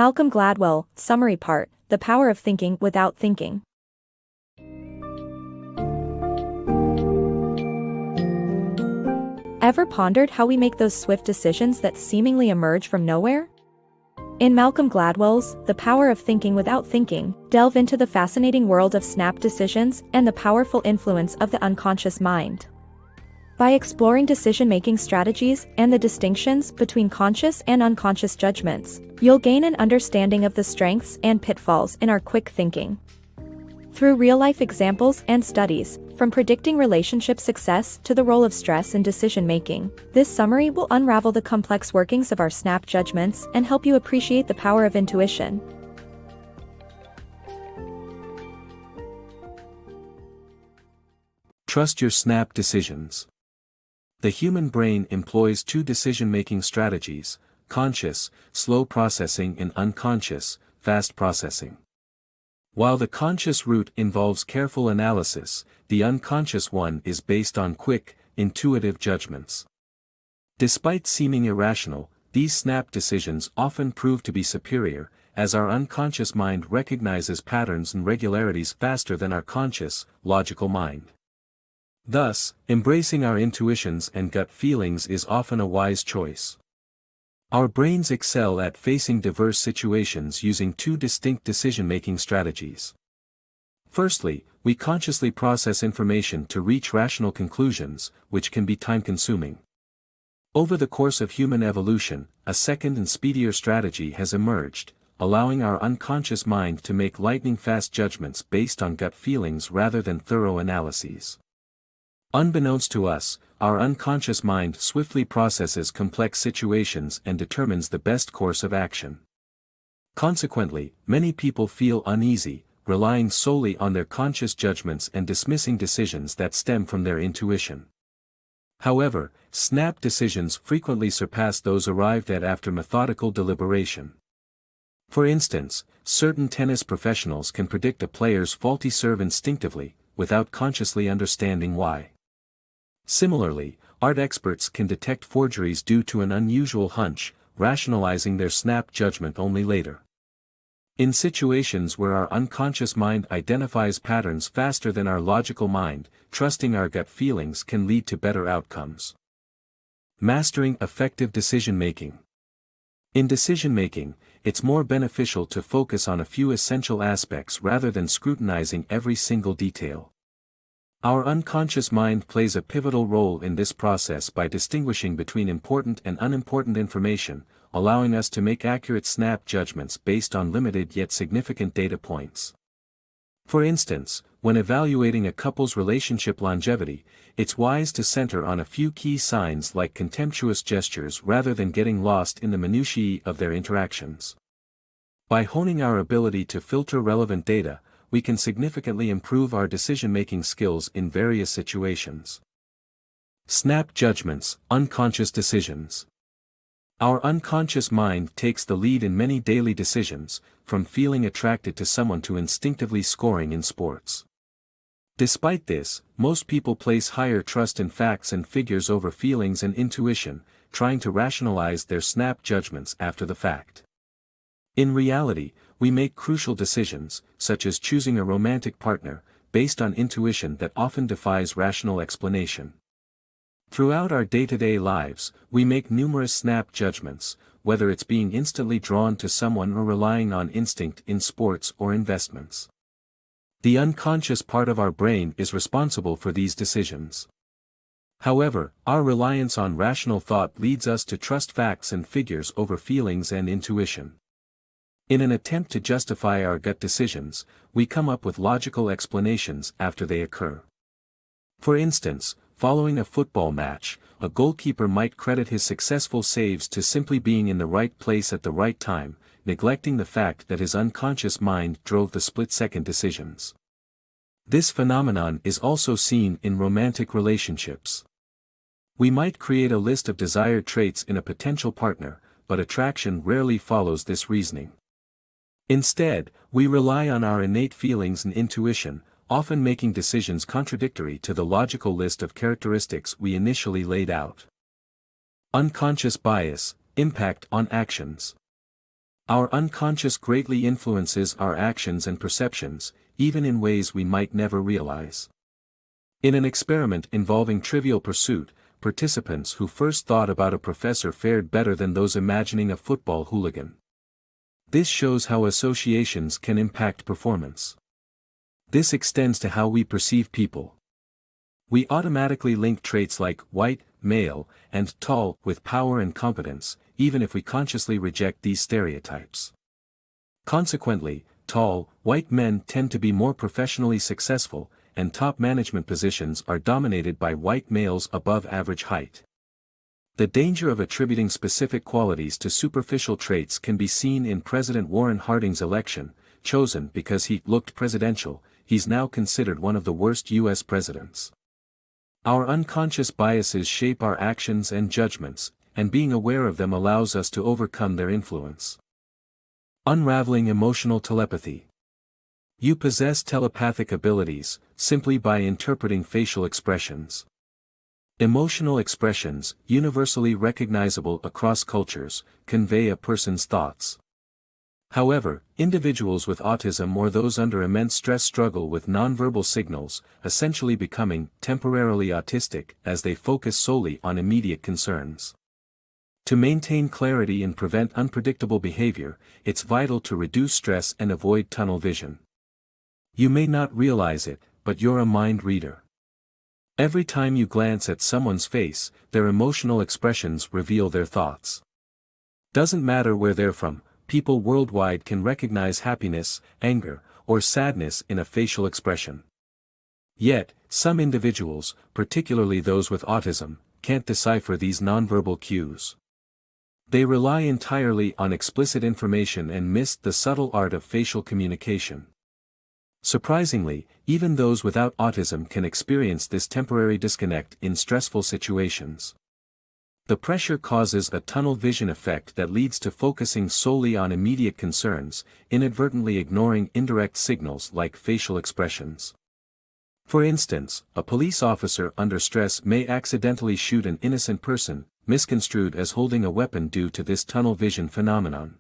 Malcolm Gladwell, summary part, The Power of Thinking Without Thinking. Ever pondered how we make those swift decisions that seemingly emerge from nowhere? In Malcolm Gladwell's The Power of Thinking Without Thinking, delve into the fascinating world of snap decisions and the powerful influence of the unconscious mind. By exploring decision-making strategies and the distinctions between conscious and unconscious judgments, you'll gain an understanding of the strengths and pitfalls in our quick thinking. Through real-life examples and studies, from predicting relationship success to the role of stress in decision-making, this summary will unravel the complex workings of our snap judgments and help you appreciate the power of intuition. Trust your snap decisions. The human brain employs two decision-making strategies: conscious, slow processing, and unconscious, fast processing. While the conscious route involves careful analysis, the unconscious one is based on quick, intuitive judgments. Despite seeming irrational, these snap decisions often prove to be superior, as our unconscious mind recognizes patterns and regularities faster than our conscious, logical mind. Thus, embracing our intuitions and gut feelings is often a wise choice. Our brains excel at facing diverse situations using two distinct decision-making strategies. Firstly, we consciously process information to reach rational conclusions, which can be time-consuming. Over the course of human evolution, a second and speedier strategy has emerged, allowing our unconscious mind to make lightning-fast judgments based on gut feelings rather than thorough analyses. Unbeknownst to us, our unconscious mind swiftly processes complex situations and determines the best course of action. Consequently, many people feel uneasy, relying solely on their conscious judgments and dismissing decisions that stem from their intuition. However, snap decisions frequently surpass those arrived at after methodical deliberation. For instance, certain tennis professionals can predict a player's faulty serve instinctively, without consciously understanding why. Similarly, art experts can detect forgeries due to an unusual hunch, rationalizing their snap judgment only later. In situations where our unconscious mind identifies patterns faster than our logical mind, trusting our gut feelings can lead to better outcomes. Mastering effective decision-making. In decision-making, it's more beneficial to focus on a few essential aspects rather than scrutinizing every single detail. Our unconscious mind plays a pivotal role in this process by distinguishing between important and unimportant information, allowing us to make accurate snap judgments based on limited yet significant data points. For instance, when evaluating a couple's relationship longevity, it's wise to center on a few key signs like contemptuous gestures rather than getting lost in the minutiae of their interactions. By honing our ability to filter relevant data, we can significantly improve our decision-making skills in various situations. Snap judgments, unconscious decisions. Our unconscious mind takes the lead in many daily decisions, from feeling attracted to someone to instinctively scoring in sports. Despite this, most people place higher trust in facts and figures over feelings and intuition, trying to rationalize their snap judgments after the fact. In reality, we make crucial decisions, such as choosing a romantic partner, based on intuition that often defies rational explanation. Throughout our day-to-day lives, we make numerous snap judgments, whether it's being instantly drawn to someone or relying on instinct in sports or investments. The unconscious part of our brain is responsible for these decisions. However, our reliance on rational thought leads us to trust facts and figures over feelings and intuition. In an attempt to justify our gut decisions, we come up with logical explanations after they occur. For instance, following a football match, a goalkeeper might credit his successful saves to simply being in the right place at the right time, neglecting the fact that his unconscious mind drove the split-second decisions. This phenomenon is also seen in romantic relationships. We might create a list of desired traits in a potential partner, but attraction rarely follows this reasoning. Instead, we rely on our innate feelings and intuition, often making decisions contradictory to the logical list of characteristics we initially laid out. Unconscious bias, impact on actions. Our unconscious greatly influences our actions and perceptions, even in ways we might never realize. In an experiment involving Trivial Pursuit, participants who first thought about a professor fared better than those imagining a football hooligan. This shows how associations can impact performance. This extends to how we perceive people. We automatically link traits like white, male, and tall with power and competence, even if we consciously reject these stereotypes. Consequently, tall, white men tend to be more professionally successful, and top management positions are dominated by white males above average height. The danger of attributing specific qualities to superficial traits can be seen in President Warren Harding's election. Chosen because he looked presidential, he's now considered one of the worst U.S. presidents. Our unconscious biases shape our actions and judgments, and being aware of them allows us to overcome their influence. Unraveling emotional telepathy. You possess telepathic abilities, simply by interpreting facial expressions. Emotional expressions, universally recognizable across cultures, convey a person's thoughts. However, individuals with autism or those under immense stress struggle with nonverbal signals, essentially becoming temporarily autistic as they focus solely on immediate concerns. To maintain clarity and prevent unpredictable behavior, it's vital to reduce stress and avoid tunnel vision. You may not realize it, but you're a mind reader. Every time you glance at someone's face, their emotional expressions reveal their thoughts. Doesn't matter where they're from, people worldwide can recognize happiness, anger, or sadness in a facial expression. Yet, some individuals, particularly those with autism, can't decipher these nonverbal cues. They rely entirely on explicit information and miss the subtle art of facial communication. Surprisingly, even those without autism can experience this temporary disconnect in stressful situations. The pressure causes a tunnel vision effect that leads to focusing solely on immediate concerns, inadvertently ignoring indirect signals like facial expressions. For instance, a police officer under stress may accidentally shoot an innocent person, misconstrued as holding a weapon due to this tunnel vision phenomenon.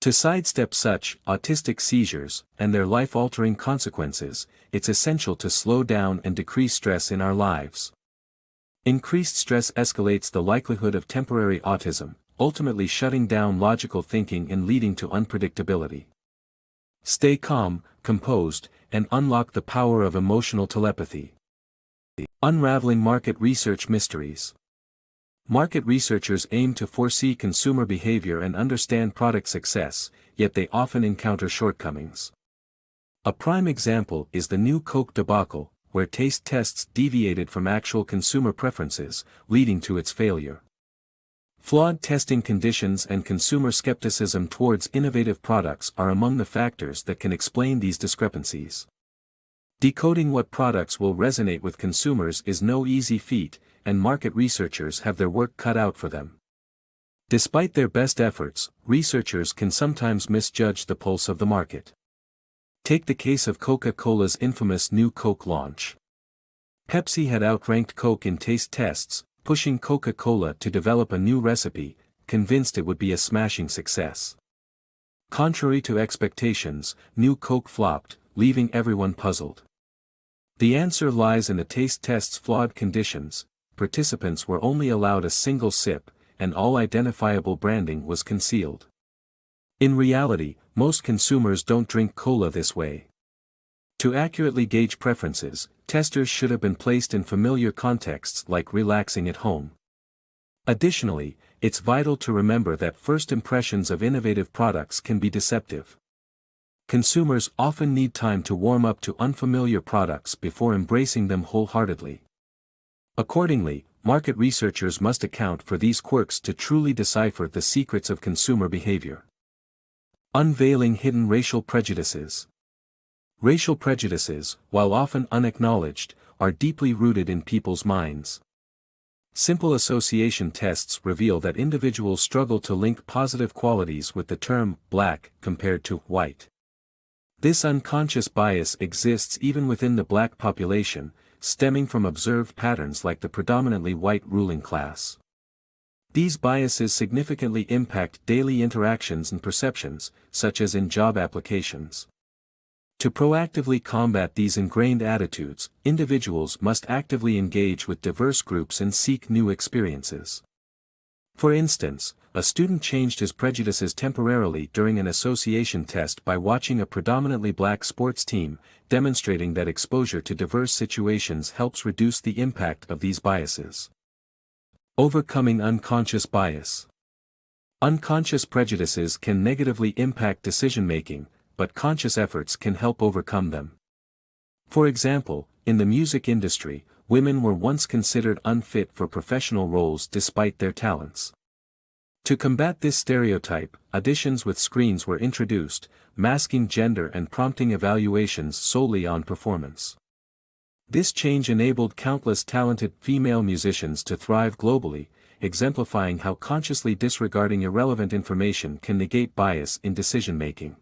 To sidestep such autistic seizures and their life-altering consequences, it's essential to slow down and decrease stress in our lives. Increased stress escalates the likelihood of temporary autism, ultimately shutting down logical thinking and leading to unpredictability. Stay calm, composed, and unlock the power of emotional telepathy. Unraveling market research mysteries. Market researchers aim to foresee consumer behavior and understand product success, yet they often encounter shortcomings. A prime example is the new Coke debacle, where taste tests deviated from actual consumer preferences, leading to its failure. Flawed testing conditions and consumer skepticism towards innovative products are among the factors that can explain these discrepancies. Decoding what products will resonate with consumers is no easy feat, and market researchers have their work cut out for them. Despite their best efforts, researchers can sometimes misjudge the pulse of the market. Take the case of Coca-Cola's infamous new Coke launch. Pepsi had outranked Coke in taste tests, pushing Coca-Cola to develop a new recipe, convinced it would be a smashing success. Contrary to expectations, new Coke flopped, leaving everyone puzzled. The answer lies in the taste test's flawed conditions. Participants were only allowed a single sip, and all identifiable branding was concealed. In reality, most consumers don't drink cola this way. To accurately gauge preferences, testers should have been placed in familiar contexts like relaxing at home. Additionally, it's vital to remember that first impressions of innovative products can be deceptive. Consumers often need time to warm up to unfamiliar products before embracing them wholeheartedly. Accordingly, market researchers must account for these quirks to truly decipher the secrets of consumer behavior. Unveiling hidden racial prejudices. Racial prejudices, while often unacknowledged, are deeply rooted in people's minds. Simple association tests reveal that individuals struggle to link positive qualities with the term black compared to white. This unconscious bias exists even within the black population, stemming from observed patterns like the predominantly white ruling class. These biases significantly impact daily interactions and perceptions, such as in job applications. To proactively combat these ingrained attitudes, individuals must actively engage with diverse groups and seek new experiences. For instance, a student changed his prejudices temporarily during an association test by watching a predominantly black sports team, demonstrating that exposure to diverse situations helps reduce the impact of these biases. Overcoming unconscious bias. Unconscious prejudices can negatively impact decision-making, but conscious efforts can help overcome them. For example, in the music industry, women were once considered unfit for professional roles despite their talents. To combat this stereotype, auditions with screens were introduced, masking gender and prompting evaluations solely on performance. This change enabled countless talented female musicians to thrive globally, exemplifying how consciously disregarding irrelevant information can negate bias in decision-making.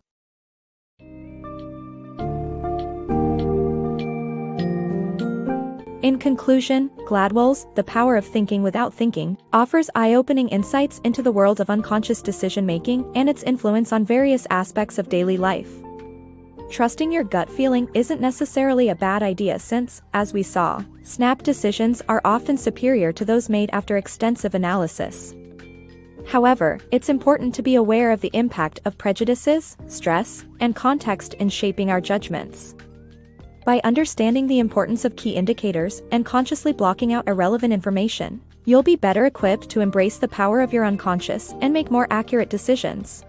In conclusion, Gladwell's The Power of Thinking Without Thinking offers eye-opening insights into the world of unconscious decision-making and its influence on various aspects of daily life. Trusting your gut feeling isn't necessarily a bad idea since, as we saw, snap decisions are often superior to those made after extensive analysis. However, it's important to be aware of the impact of prejudices, stress, and context in shaping our judgments. By understanding the importance of key indicators and consciously blocking out irrelevant information, you'll be better equipped to embrace the power of your unconscious and make more accurate decisions.